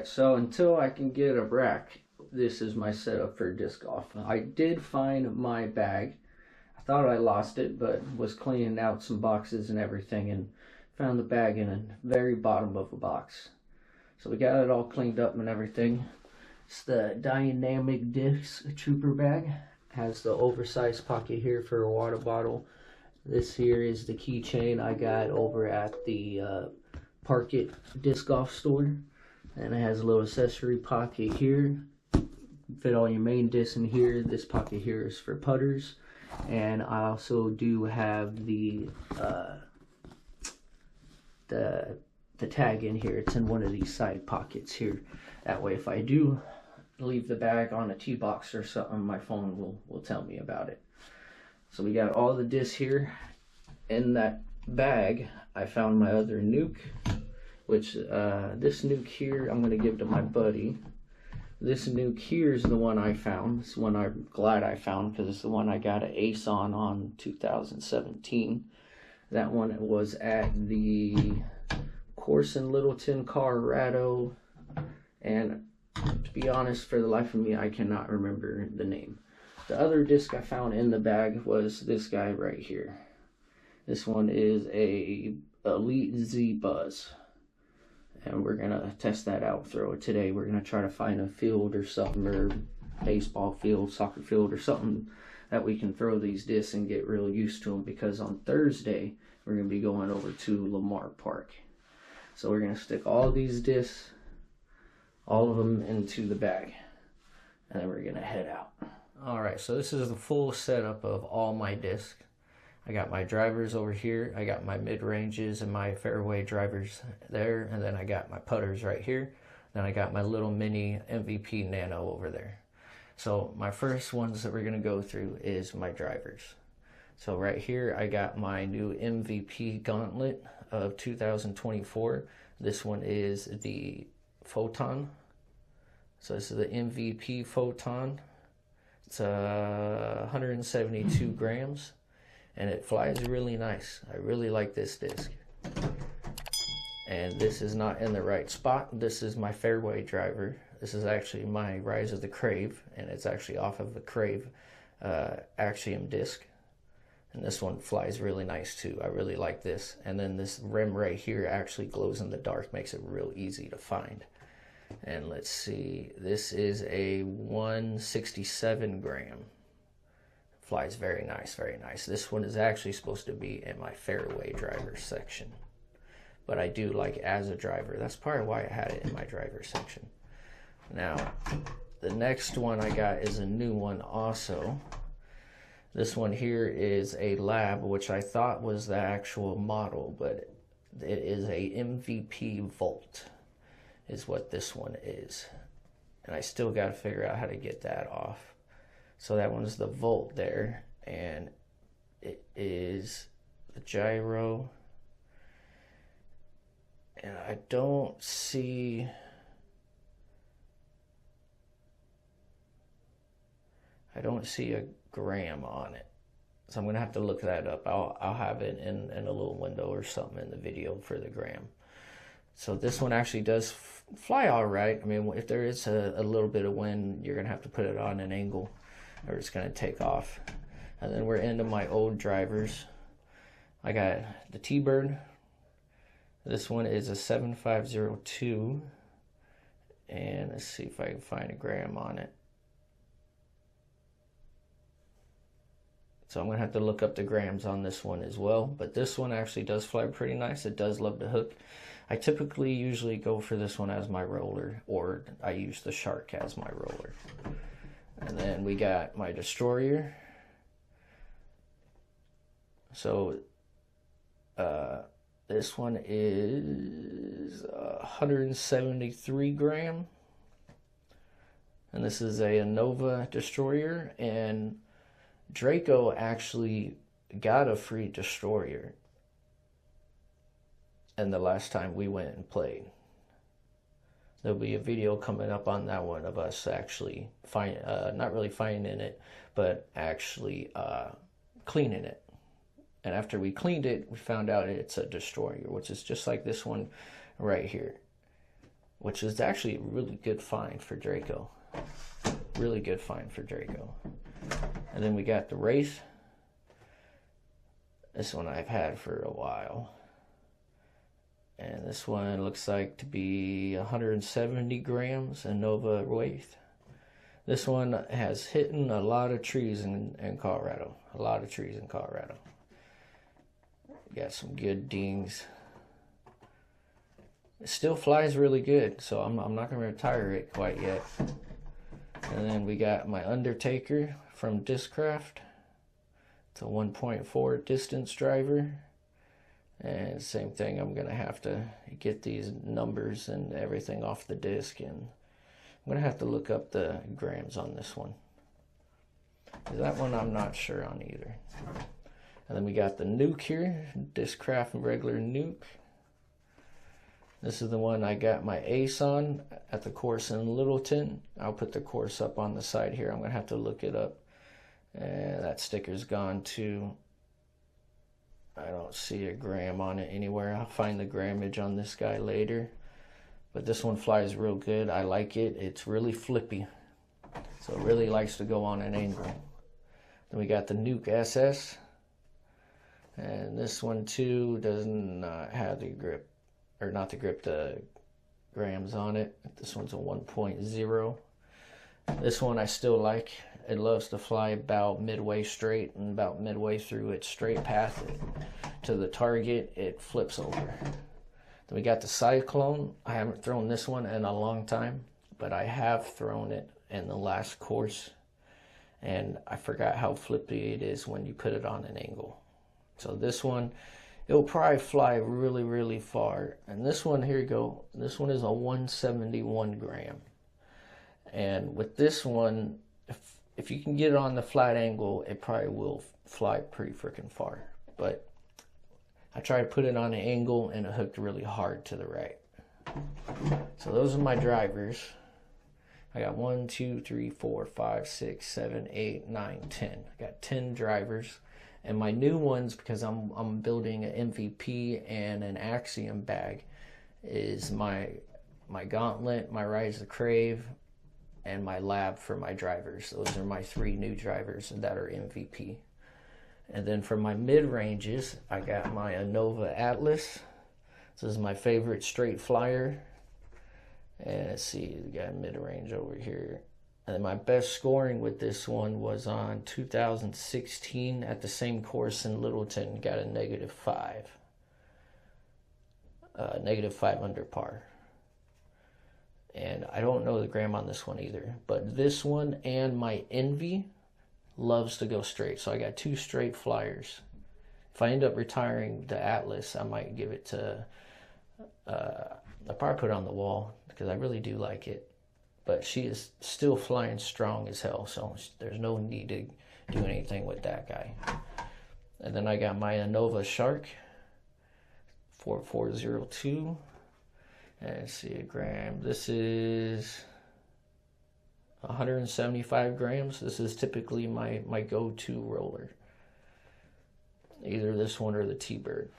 Alright, so until I can get a rack, this is my setup for disc golf. I did find my bag. I thought I lost it, but was cleaning out some boxes and everything and found the bag in the very bottom of a box. So we got it all cleaned up and everything. It's the Dynamic Disc Trooper bag. Has the oversized pocket here for a water bottle. This here is the keychain I got over at the Park It disc golf store. And it has a little accessory pocket here. Fit all your main discs in here. This pocket here is for putters. And I also do have the tag in here. It's in one of these side pockets here. That way if I do leave the bag on a tee box or something, my phone will tell me about it. So we got all the discs here. In that bag I found my other nuke, which this nuke here I'm going to give to my buddy. This nuke here is the one I found. This one I'm glad I found because it's the one I got an ace on 2017. That one was at the course in Littleton, Colorado, and to be honest, for the life of me, I cannot remember the name. The other disc I found in the bag was this guy right here. This one is a Elite Z Buzz. And we're going to test that out, throw it today. We're going to try to find a field or something, or baseball field, soccer field, or something that we can throw these discs and get real used to them. Because on Thursday, we're going to be going over to Lamar Park. So we're going to stick all these discs, all of them into the bag. And then we're going to head out. Alright, so this is the full setup of all my discs. I got my drivers over here, I got my mid-ranges and my fairway drivers there, and then I got my putters right here. Then I got my little mini MVP Nano over there. So my first ones that we're going to go through is my drivers. So right here I got my new MVP Gauntlet of 2024. This one is the Photon. So this is the MVP Photon. It's 172 grams. And it flies really nice. I really like this disc. And this is not in the right spot. This is my fairway driver. This is actually my Rise of the Crave, and it's actually off of the Crave Axiom disc. And this one flies really nice too. I really like this. And then this rim right here actually glows in the dark, makes it real easy to find. And let's see, this is a 167 gram. Flies very nice, very nice. This one is actually supposed to be in my fairway driver section, but I do like as a driver. That's probably why I had it in my driver section. Now, the next one I got is a new one also. This one here is a Lab, which I thought was the actual model, but it is a MVP Volt, is what this one is. And I still got to figure out how to get that off. So that one's the Volt there, and it is the GYRO, and I don't see a gram on it, so I'm gonna have to look that up. I'll have it in a little window or something in the video for the gram. So this one actually does fly all right. I mean, if there is a little bit of wind, you're gonna have to put it on an angle, or it's going to take off. And then we're into my old drivers. I got the T-Bird. This one is a 7502. And let's see if I can find a gram on it. So I'm going to have to look up the grams on this one as well. But this one actually does fly pretty nice. It does love to hook. I typically usually go for this one as my roller, or I use the Shark as my roller. And then we got my Destroyer. So this one is 173 gram. And this is a Innova Destroyer. And Draco actually got a free Destroyer. And the last time we went and played. There'll be a video coming up on that one of us actually not really finding it, but actually cleaning it. And after we cleaned it, we found out it's a Destroyer, which is just like this one right here. which is actually a really good find for Draco. Really good find for Draco. And then we got the Wraith. This one I've had for a while. And this one looks like to be 170 grams Innova Wraith. This one has hit a lot of trees in Colorado. A lot of trees in Colorado. Got some good dings. It still flies really good, so I'm not going to retire it quite yet. And then we got my Undertaker from Discraft. It's a 1.4 distance driver. And same thing, I'm going to have to get these numbers and everything off the disc, and I'm going to have to look up the grams on this one. That one I'm not sure on either. And then we got the Nuke here, Discraft regular Nuke. This is the one I got my ace on at the course in Littleton. I'll put the course up on the side here. I'm going to have to look it up. And that sticker's gone too. I don't see a gram on it anywhere. I'll find the grammage on this guy later. But this one flies real good. I like it. It's really flippy. So it really likes to go on an angle. Then we got the Nuke SS. And this one too does not have the grip. Or not the grip, the grams on it. This one's a 1.0. This one I still like. It loves to fly about midway straight, and about midway through its straight path to the target, it flips over. Then we got the Cyclone. I haven't thrown this one in a long time, but I have thrown it in the last course, and I forgot how flippy it is when you put it on an angle. So this one, it'll probably fly really, really far. And this one, here you go. This one is a 171 gram. And with this one, if you can get it on the flat angle, it probably will fly pretty freaking far. But I tried to put it on an angle and it hooked really hard to the right. So those are my drivers. I got 1, 2, 3, 4, 5, 6, 7, 8, 9, 10. I got 10 drivers. And my new ones, because I'm building an MVP and an Axiom bag, is my Gauntlet, my Rise the Crave, and my Lab for my drivers. Those are my 3 new drivers that are MVP. And then for my mid-ranges, I got my Innova Atlas. This is my favorite straight flyer. And let's see, we got mid-range over here. And then my best scoring with this one was on 2016 at the same course in Littleton. Got a -5. -5 under par. And I don't know the gram on this one either. But this one and my Envy loves to go straight. So I got 2 straight flyers. If I end up retiring the Atlas, I might give it to... I'll probably put it on the wall because I really do like it. But she is still flying strong as hell, so there's no need to do anything with that guy. And then I got my Innova Shark 4402. And let's see a gram. This is 175 grams. This is typically my go-to roller. Either this one or the T-Bird.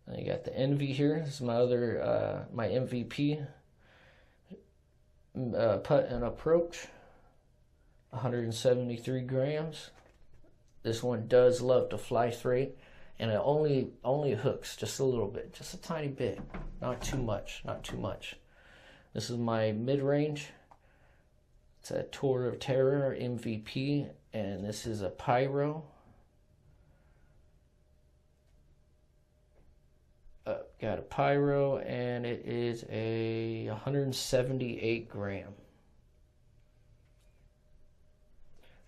And you got the Envy here. This is my other, my MVP putt and approach. 173 grams. This one does love to fly straight, and it only hooks just a little bit, just a tiny bit, not too much, not too much. This is my mid-range. It's a Tour of Terror MVP, and this is a Pyro. Got a Pyro, and it is a 178 gram.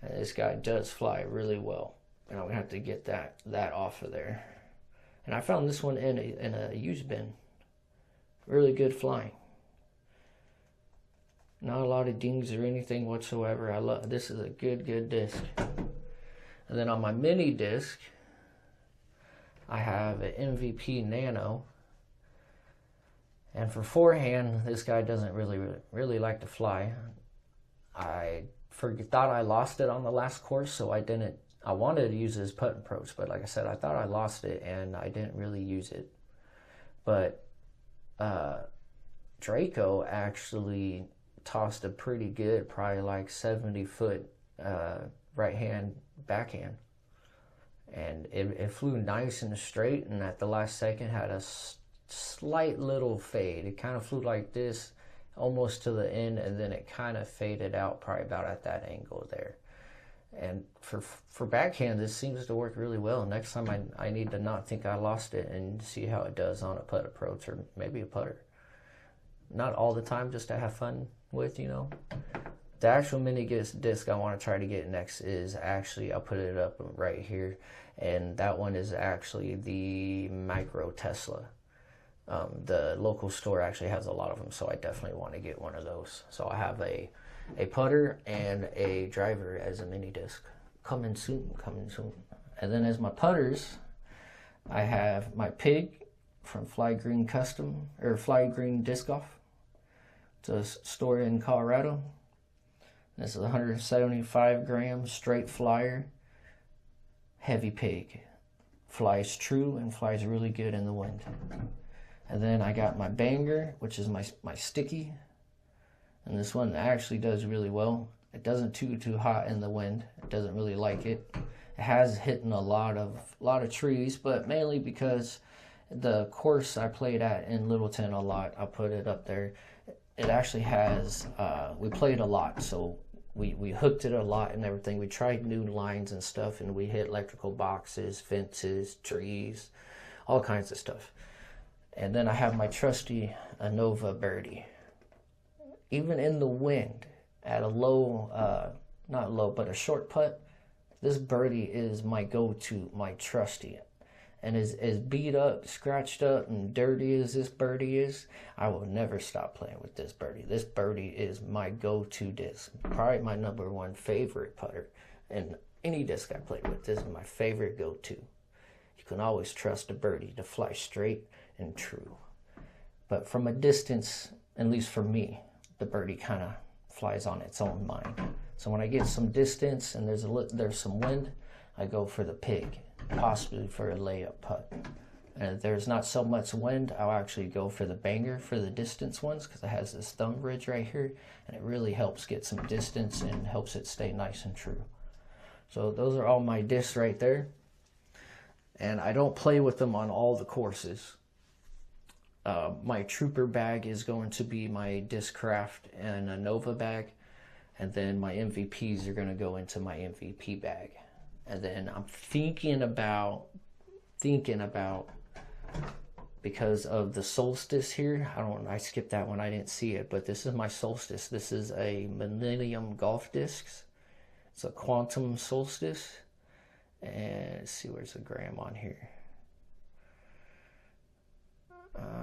And this guy does fly really well. And I'm gonna have to get that off of there. And I found this one in a used bin. Really good flying. Not a lot of dings or anything whatsoever. I love this. Is a good disc. And then on my mini disc, I have an MVP Nano. And for forehand, this guy doesn't really like to fly. I thought I lost it on the last course, so I didn't I wanted to use this putt approach, but like I said, I thought I lost it and I didn't really use it. But Draco actually tossed a pretty good, probably like 70-foot right hand backhand, and it flew nice and straight, and at the last second had a slight little fade. It kind of flew like this almost to the end, and then it kind of faded out probably about at that angle there. And for backhand, this seems to work really well. Next time I need to not think I lost it and see how it does on a putt approach or maybe a putter. Not all the time, just to have fun with, you know. The actual mini disc I want to try to get next is actually, I'll put it up right here, and that one is actually the Micro Tesla. The local store actually has a lot of them, so I definitely want to get one of those. So I have a putter and a driver as a mini disc. Coming soon, coming soon. And then as my putters, I have my Pig from Fly Green Custom, or Fly Green Disc Golf. It's a store in Colorado. This is 175 grams straight flyer, heavy pig. Flies true and flies really good in the wind. And then I got my Banger, which is my sticky. And this one actually does really well. It doesn't too hot in the wind. It doesn't really like it. It has hit a lot of trees, but mainly because the course I played at in Littleton a lot, I put it up there. It actually has, we played a lot, so we hooked it a lot and everything. We tried new lines and stuff, and we hit electrical boxes, fences, trees, all kinds of stuff. And then I have my trusty Innova birdie. Even in the wind, at a low, not low, but a short putt, this birdie is my go-to, my trusty. And as beat up, scratched up, and dirty as this birdie is, I will never stop playing with this birdie. This birdie is my go-to disc. Probably my #1 favorite putter. And any disc I play with, this is my favorite go-to. You can always trust a birdie to fly straight and true. But from a distance, at least for me, the birdie kind of flies on its own mind. So when I get some distance and there's some wind, I go for the Pig, possibly for a layup putt. And if there's not so much wind, I'll actually go for the Banger for the distance ones, because it has this thumb ridge right here, and it really helps get some distance and helps it stay nice and true. So those are all my discs right there. And I don't play with them on all the courses. My Trooper bag is going to be my Discraft and a Nova bag, and then my MVPs are going to go into my MVP bag. And then I'm thinking about, because of the Solstice here, I skipped that one, I didn't see it, but this is my Solstice. This is a Millennium Golf Discs. It's a Quantum Solstice. And let's see, where's the gram on here?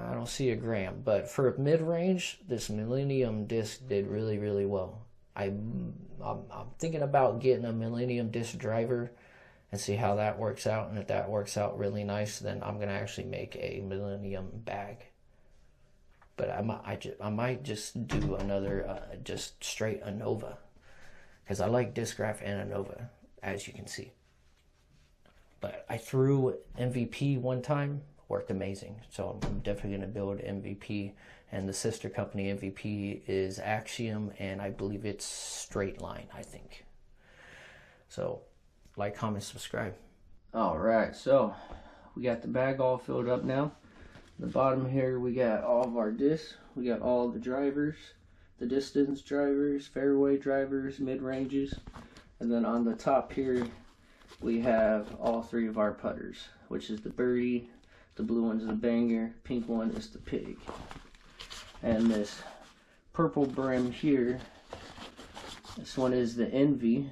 I don't see a gram, but for mid-range, this Millennium disc did really, really well. I'm thinking about getting a Millennium disc driver and see how that works out. And if that works out really nice, then I'm going to actually make a Millennium bag. But I might just do another, just straight Innova, because I like Discraft and Innova, as you can see. But I threw MVP one time, worked amazing. So I'm definitely going to build MVP, and the sister company MVP is Axiom, and I believe it's Straight Line, I think. So like, comment, subscribe. All right, so we got the bag all filled up now. The bottom here, we got all of our discs. We got all the drivers, the distance drivers, fairway drivers, mid-ranges. And then on the top here, we have all 3 of our putters, which is the Birdie, the blue one's the Banger, pink one is the Pig. And this purple brim here, this one is the Envy.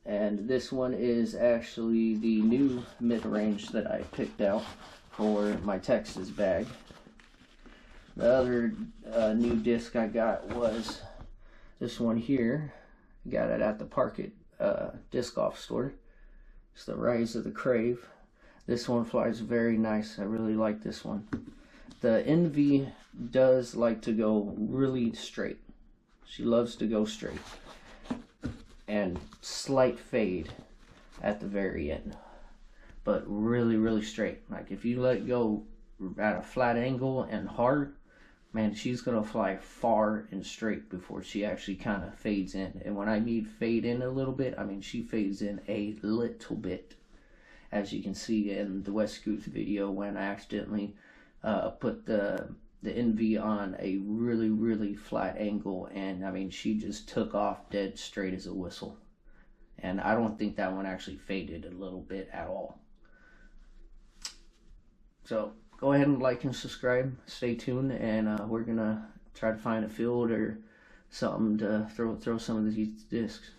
And this one is actually the new mid-range that I picked out for my Texas bag. The other new disc I got was this one here. Got it at the Parkett disc golf store. It's the Rise of the Crave. This one flies very nice. I really like this one. The Envy does like to go really straight. She loves to go straight. and slight fade at the very end, but really, really straight. Like if you let go at a flat angle and hard, man, she's gonna fly far and straight before she actually kind of fades in. And when I mean fade in a little bit, I mean she fades in a little bit, as you can see in the West Goose video when I accidentally put the NV on a really, really flat angle, and I mean she just took off dead straight as a whistle. And I don't think that one actually faded a little bit at all. So go ahead and like and subscribe. Stay tuned, and we're gonna try to find a field or something to throw some of these discs.